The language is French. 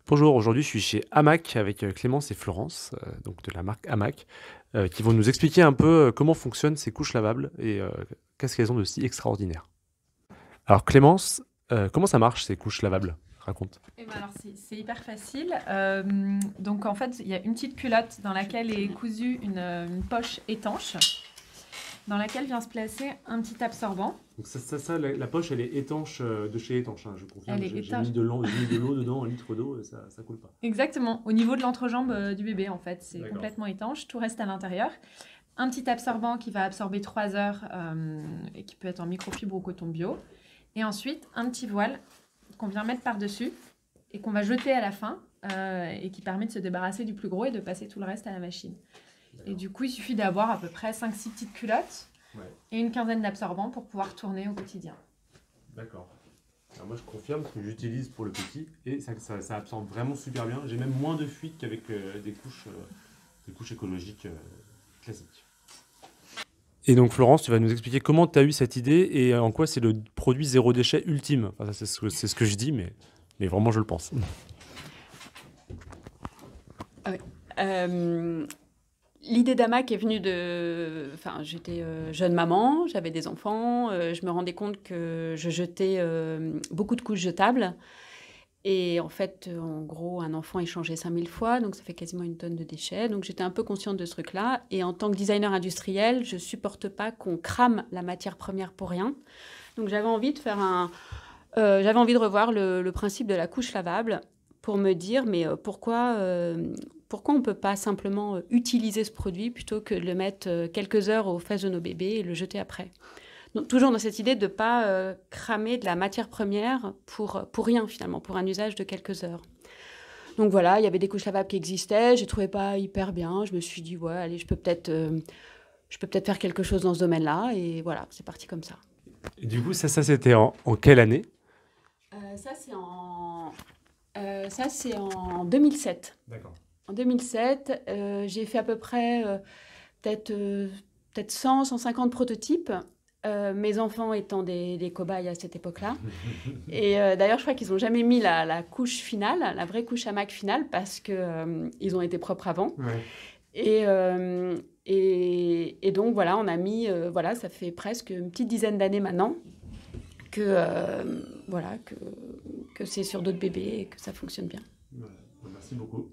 Bonjour, aujourd'hui je suis chez Hamac avec Clémence et Florence, donc de la marque Hamac, qui vont nous expliquer un peu comment fonctionnent ces couches lavables et qu'est-ce qu'elles ont de si extraordinaire. Alors Clémence, comment ça marche ces couches lavables? Raconte. Eh ben alors c'est hyper facile. Donc en fait, il y a une petite culotte dans laquelle est cousue une poche étanche, dans laquelle vient se placer un petit absorbant. Donc la poche elle est étanche de chez étanche, hein, je confirme. Elle est J'ai étanche. mis de l'eau dedans, 1 litre d'eau, et ça coule pas. Exactement, au niveau de l'entrejambe du bébé en fait, c'est D'accord. complètement étanche, tout reste à l'intérieur. Un petit absorbant qui va absorber 3 heures et qui peut être en microfibre ou coton bio. Et ensuite, un petit voile qu'on vient mettre par-dessus et qu'on va jeter à la fin et qui permet de se débarrasser du plus gros et de passer tout le reste à la machine. Et du coup, il suffit d'avoir à peu près 5-6 petites culottes et une quinzaine d'absorbants pour pouvoir tourner au quotidien. D'accord. Alors moi je confirme ce que j'utilise pour le petit et ça absorbe vraiment super bien. J'ai même moins de fuite qu'avec des couches écologiques classiques. Et donc Florence, tu vas nous expliquer comment tu as eu cette idée et en quoi c'est le produit zéro déchet ultime. Enfin, ça, c'est ce que je dis, mais vraiment je le pense. Ah oui. L'idée d'Hamac est venue de... Enfin, j'étais jeune maman, j'avais des enfants, je me rendais compte que je jetais beaucoup de couches jetables. Et en fait, en gros, un enfant est changé 5000 fois, donc ça fait quasiment une tonne de déchets. Donc j'étais un peu consciente de ce truc-là. Et en tant que designer industriel, je supporte pas qu'on crame la matière première pour rien. Donc j'avais envie de faire j'avais envie de revoir le principe de la couche lavable pour me dire, mais pourquoi on ne peut pas simplement utiliser ce produit plutôt que de le mettre quelques heures aux fesses de nos bébés et le jeter après. Donc, toujours dans cette idée de ne pas cramer de la matière première pour rien finalement, pour un usage de quelques heures. Donc voilà, il y avait des couches lavables qui existaient, je ne trouvais pas hyper bien, je me suis dit, ouais, allez, je peux peut-être faire quelque chose dans ce domaine-là, et voilà, c'est parti comme ça. Et du coup, ça c'était en quelle année? Ça, c'est en 2007. D'accord. En 2007, j'ai fait à peu près peut-être 100, 150 prototypes, mes enfants étant des cobayes à cette époque-là. Et d'ailleurs, je crois qu'ils n'ont jamais mis la couche finale, la vraie couche Hamac finale, parce qu'ils ont été propres avant. Ouais. Et donc, voilà, on a mis... voilà, ça fait presque une petite dizaine d'années maintenant que c'est sur d'autres bébés et que ça fonctionne bien. Ouais. Merci beaucoup.